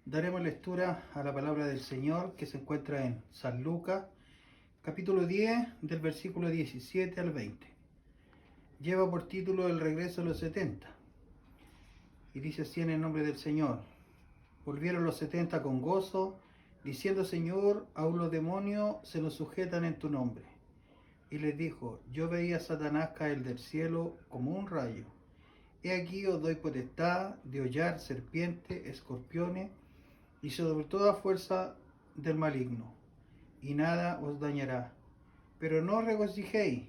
Daremos lectura a la palabra del Señor que se encuentra en San Lucas, capítulo 10, del versículo 17 al 20. Lleva por título El regreso de los 70. Y dice así en el nombre del Señor. Volvieron los 70 con gozo, diciendo: Señor, aún los demonios se nos sujetan en tu nombre. Y les dijo: Yo veía a Satanás caer del cielo como un rayo. He aquí os doy potestad de hollar serpientes, escorpiones y sobre toda fuerza del maligno, y nada os dañará. Pero no os regocijéis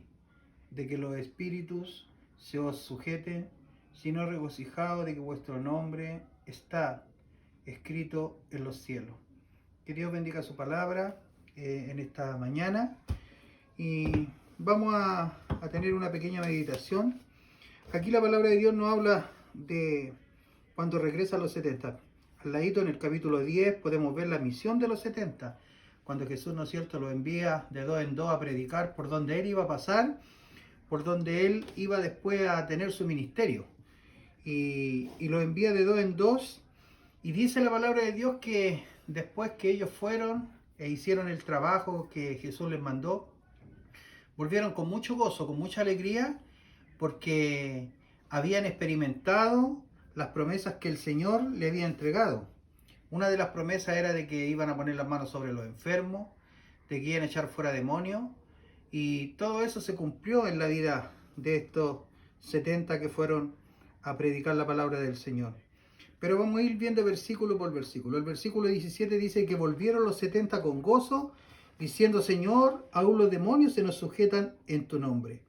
de que los espíritus se os sujeten, sino regocijaos de que vuestro nombre está escrito en los cielos. Que Dios bendiga su palabra en esta mañana, y vamos a tener una pequeña meditación. Aquí la palabra de Dios nos habla de cuando regresa a los 70. Al ladito, en el capítulo 10, podemos ver la misión de los 70, cuando Jesús, ¿no es cierto?, lo envía de dos en dos a predicar por donde él iba a pasar, por donde él iba después a tener su ministerio. Y lo envía de dos en dos, y dice la palabra de Dios que después que ellos fueron e hicieron el trabajo que Jesús les mandó, volvieron con mucho gozo, con mucha alegría, porque habían experimentado las promesas que el Señor le había entregado. Una de las promesas era de que iban a poner las manos sobre los enfermos, de que iban a echar fuera demonios, y todo eso se cumplió en la vida de estos 70 que fueron a predicar la palabra del Señor. Pero vamos a ir viendo versículo por versículo. El versículo 17 dice que volvieron los 70 con gozo, diciendo: Señor, aún los demonios se nos sujetan en tu nombre.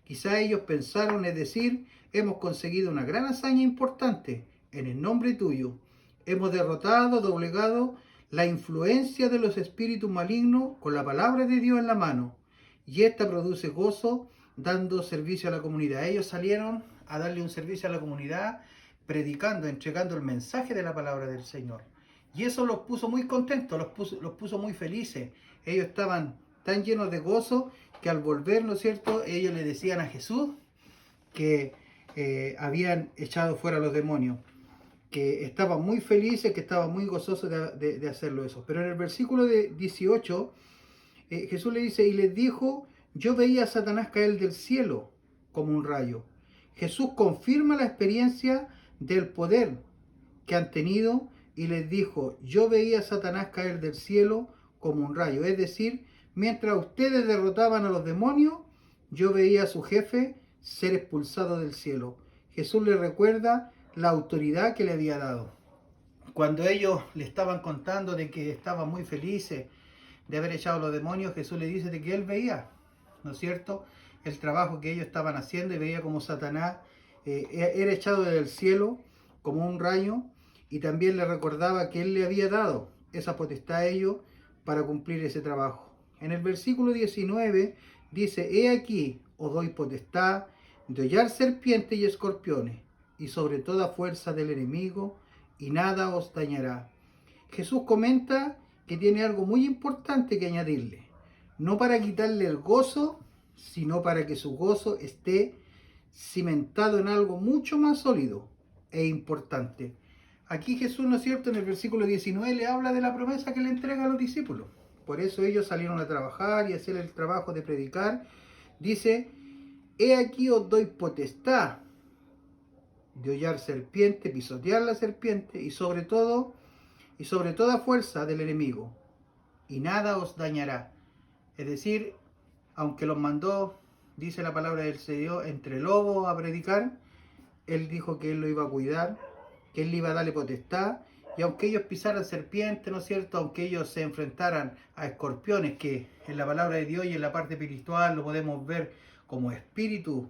Quizá ellos pensaron, es decir, hemos conseguido una gran hazaña importante en el nombre tuyo. Hemos derrotado, doblegado la influencia de los espíritus malignos con la palabra de Dios en la mano. Y esta produce gozo, dando servicio a la comunidad. Ellos salieron a darle un servicio a la comunidad, predicando, entregando el mensaje de la palabra del Señor. Y eso los puso muy contentos, los puso muy felices. Ellos estaban tan llenos de gozo que al volver, ¿no es cierto?, ellos le decían a Jesús que habían echado fuera a los demonios, que estaban muy felices, que estaban muy gozosos de hacerlo eso. Pero en el versículo 18, Jesús le dice: y les dijo: yo veía a Satanás caer del cielo como un rayo. Jesús confirma la experiencia del poder que han tenido y les dijo: yo veía a Satanás caer del cielo como un rayo. Es decir, mientras ustedes derrotaban a los demonios, yo veía a su jefe ser expulsado del cielo. Jesús les recuerda la autoridad que le había dado. Cuando ellos le estaban contando de que estaban muy felices de haber echado a los demonios, Jesús le dice de que él veía, ¿no es cierto?, el trabajo que ellos estaban haciendo, y veía como Satanás era echado del cielo como un rayo, y también le recordaba que él le había dado esa potestad a ellos para cumplir ese trabajo. En el versículo 19 dice: he aquí os doy potestad de hollar serpientes y escorpiones, y sobre toda fuerza del enemigo, y nada os dañará. Jesús comenta que tiene algo muy importante que añadirle, no para quitarle el gozo, sino para que su gozo esté cimentado en algo mucho más sólido e importante. Aquí Jesús, ¿no es cierto?, en el versículo 19 le habla de la promesa que le entrega a los discípulos. Por eso ellos salieron a trabajar y a hacer el trabajo de predicar. Dice: he aquí os doy potestad de hollar serpiente, pisotear la serpiente, y sobre toda fuerza del enemigo, y nada os dañará. Es decir, aunque los mandó, dice la palabra del Señor, entre lobos a predicar, él dijo que él lo iba a cuidar, que él le iba a darle potestad. Y aunque ellos pisaran serpientes, ¿no es cierto?, aunque ellos se enfrentaran a escorpiones, que en la palabra de Dios y en la parte espiritual lo podemos ver como espíritus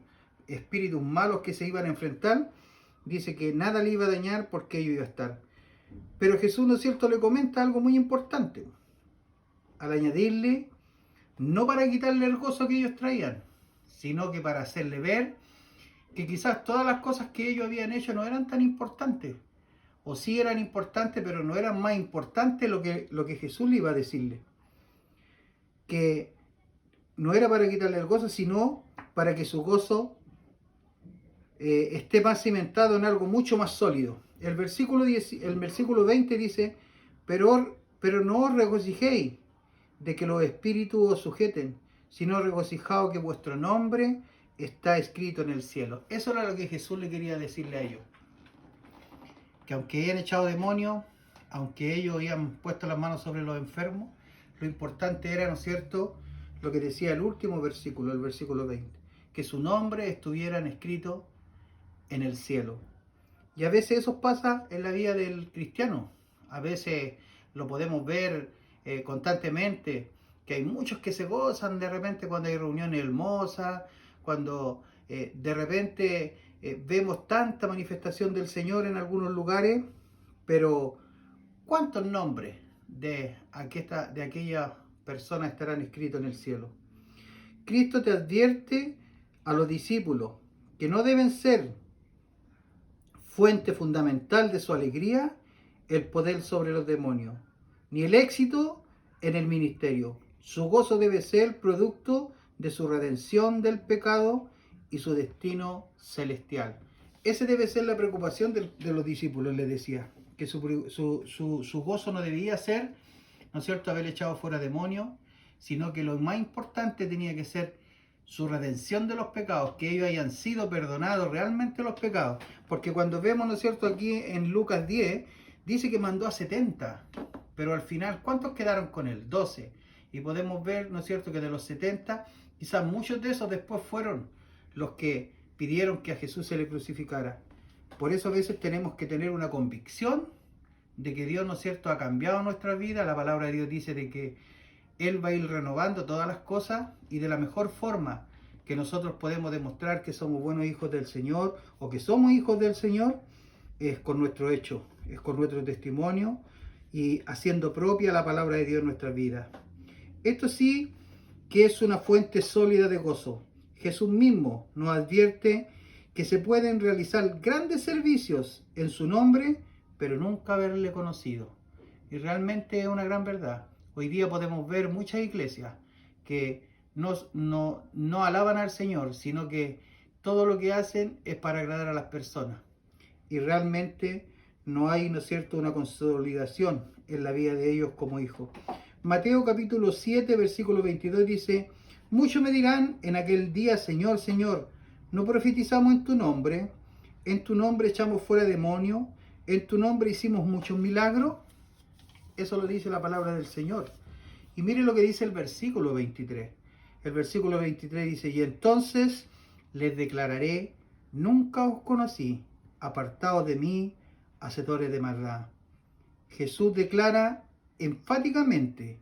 malos que se iban a enfrentar, dice que nada le iba a dañar porque ellos iban a estar. Pero Jesús, ¿no es cierto?, le comenta algo muy importante, al añadirle, no para quitarle el gozo que ellos traían, sino que para hacerle ver que quizás todas las cosas que ellos habían hecho no eran tan importantes, o sí eran importantes, pero no eran más importantes lo que Jesús le iba a decirle. Que no era para quitarle el gozo, sino para que su gozo esté más cimentado en algo mucho más sólido. El versículo 20 dice: pero no os regocijéis de que los espíritus os sujeten, sino regocijaos que vuestro nombre está escrito en el cielo. Eso era lo que Jesús le quería decirle a ellos. Que aunque hayan echado demonios, aunque ellos habían puesto las manos sobre los enfermos, lo importante era, ¿no es cierto?, lo que decía el último versículo, el versículo 20, que su nombre estuviera escrito en el cielo. Y a veces eso pasa en la vida del cristiano. A veces lo podemos ver constantemente, que hay muchos que se gozan de repente cuando hay reuniones hermosas, cuando de repente vemos tanta manifestación del Señor en algunos lugares, pero ¿cuántos nombres de aquella persona estarán escritos en el cielo? Cristo te advierte a los discípulos que no deben ser fuente fundamental de su alegría el poder sobre los demonios, ni el éxito en el ministerio. Su gozo debe ser producto de su redención del pecado y su destino celestial. Esa debe ser la preocupación de los discípulos, les decía, que su gozo no debía ser, ¿no es cierto?, haber echado fuera demonios, sino que lo más importante tenía que ser su redención de los pecados, que ellos hayan sido perdonados realmente los pecados. Porque cuando vemos, ¿no es cierto?, aquí en Lucas 10, dice que mandó a 70, pero al final, ¿cuántos quedaron con él? 12. Y podemos ver, ¿no es cierto?, que de los 70, quizás muchos de esos después fueron los que pidieron que a Jesús se le crucificara. Por eso a veces tenemos que tener una convicción de que Dios, ¿no es cierto?, ha cambiado nuestra vida. La palabra de Dios dice de que Él va a ir renovando todas las cosas, y de la mejor forma que nosotros podemos demostrar que somos buenos hijos del Señor o que somos hijos del Señor es con nuestro hecho, es con nuestro testimonio y haciendo propia la palabra de Dios en nuestras vidas. Esto sí que es una fuente sólida de gozo. Jesús mismo nos advierte que se pueden realizar grandes servicios en su nombre, pero nunca haberle conocido. Y realmente es una gran verdad. Hoy día podemos ver muchas iglesias que no alaban al Señor, sino que todo lo que hacen es para agradar a las personas. Y realmente no hay, ¿no es cierto?, una consolidación en la vida de ellos como hijos. Mateo capítulo 7, versículo 22 dice: muchos me dirán en aquel día, Señor, Señor, ¿no profetizamos en tu nombre? ¿En tu nombre echamos fuera demonios? ¿En tu nombre hicimos muchos milagros? Eso lo dice la palabra del Señor. Y mire lo que dice el versículo 23. El versículo 23 dice: y entonces les declararé, nunca os conocí, apartados de mí, hacedores de maldad. Jesús declara enfáticamente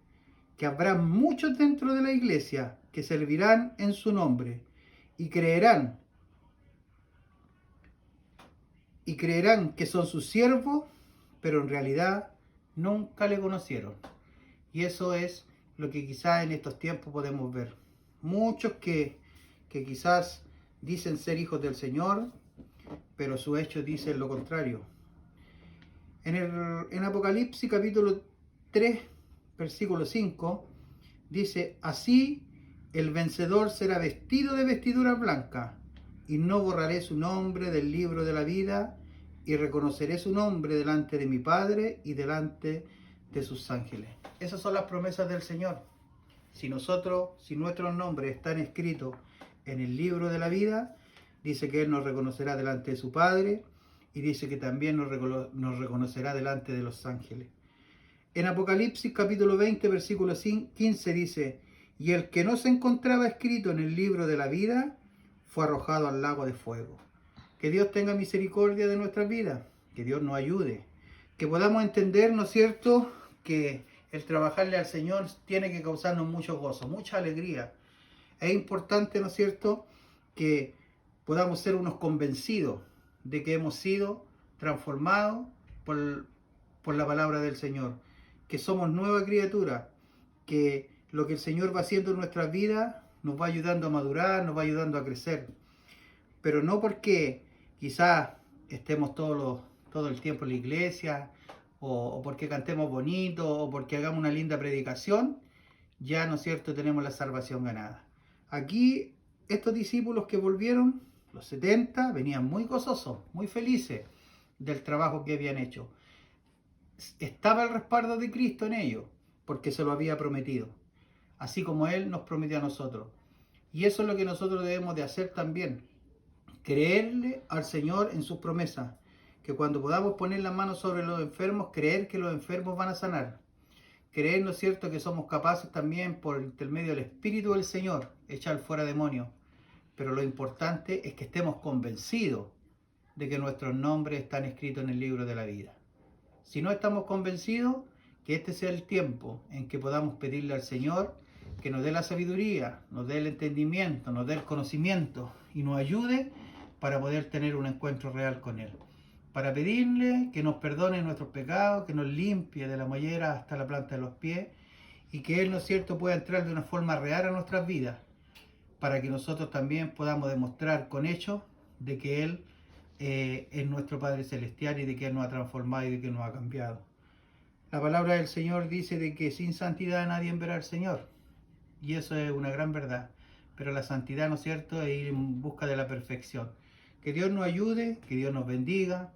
que habrá muchos dentro de la iglesia que servirán en su nombre y creerán que son sus siervos, pero en realidad nunca le conocieron. Y eso es lo que quizás en estos tiempos podemos ver. Muchos que quizás dicen ser hijos del Señor, pero sus hechos dicen lo contrario. En Apocalipsis capítulo 3, versículo 5, dice: así el vencedor será vestido de vestidura blanca, y no borraré su nombre del libro de la vida, y reconoceré su nombre delante de mi Padre y delante de sus ángeles. Esas son las promesas del Señor. Si nuestros nombres están escritos en el libro de la vida, dice que Él nos reconocerá delante de su Padre, y dice que también nos reconocerá delante de los ángeles. En Apocalipsis capítulo 20, versículo 15 dice: y el que no se encontraba escrito en el libro de la vida fue arrojado al lago de fuego. Que Dios tenga misericordia de nuestras vidas, que Dios nos ayude, que podamos entender, ¿no es cierto?, que el trabajarle al Señor tiene que causarnos mucho gozo, mucha alegría. Es importante, ¿no es cierto?, que podamos ser unos convencidos de que hemos sido transformados por la palabra del Señor, que somos nueva criatura, que lo que el Señor va haciendo en nuestras vidas nos va ayudando a madurar, nos va ayudando a crecer. Pero no porque quizás estemos todo el tiempo en la iglesia, o porque cantemos bonito, o porque hagamos una linda predicación, ya, ¿no es cierto?, tenemos la salvación ganada. Aquí estos discípulos que volvieron, los 70, venían muy gozosos, muy felices del trabajo que habían hecho. estaba el respaldo de Cristo en ellos, porque se lo había prometido, así como Él nos prometió a nosotros. Y eso es lo que nosotros debemos de hacer también, creerle al Señor en sus promesas, que cuando podamos poner las manos sobre los enfermos, creer que los enfermos van a sanar, creer, ¿no es cierto?, que somos capaces también por intermedio del Espíritu del Señor echar fuera demonios, pero lo importante es que estemos convencidos de que nuestros nombres están escritos en el libro de la vida. Si no estamos convencidos, que este sea el tiempo en que podamos pedirle al Señor que nos dé la sabiduría, nos dé el entendimiento, nos dé el conocimiento y nos ayude para poder tener un encuentro real con Él. Para pedirle que nos perdone nuestros pecados, que nos limpie de la mollera hasta la planta de los pies y que Él, ¿no es cierto?, pueda entrar de una forma real a nuestras vidas, para que nosotros también podamos demostrar con hechos de que Él es nuestro Padre Celestial y de que Él nos ha transformado y de que nos ha cambiado. La palabra del Señor dice de que sin santidad nadie verá al Señor, y eso es una gran verdad, pero la santidad, ¿no es cierto?, es ir en busca de la perfección. Que Dios nos ayude, que Dios nos bendiga,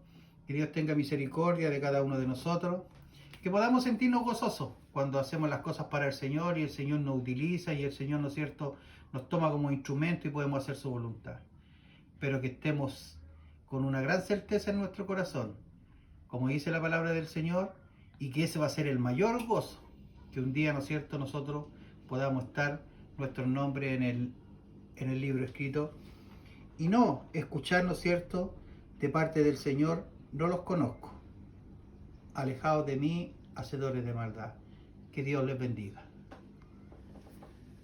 que Dios tenga misericordia de cada uno de nosotros, que podamos sentirnos gozosos cuando hacemos las cosas para el Señor y el Señor nos utiliza y el Señor, ¿no es cierto?, nos toma como instrumento y podemos hacer su voluntad. Pero que estemos con una gran certeza en nuestro corazón, como dice la palabra del Señor, y que ese va a ser el mayor gozo, que un día, ¿no es cierto?, nosotros podamos estar nuestros nombres en el libro escrito, y no escuchar, ¿no es cierto?, de parte del Señor, no los conozco, alejados de mí, hacedores de maldad. Que Dios les bendiga.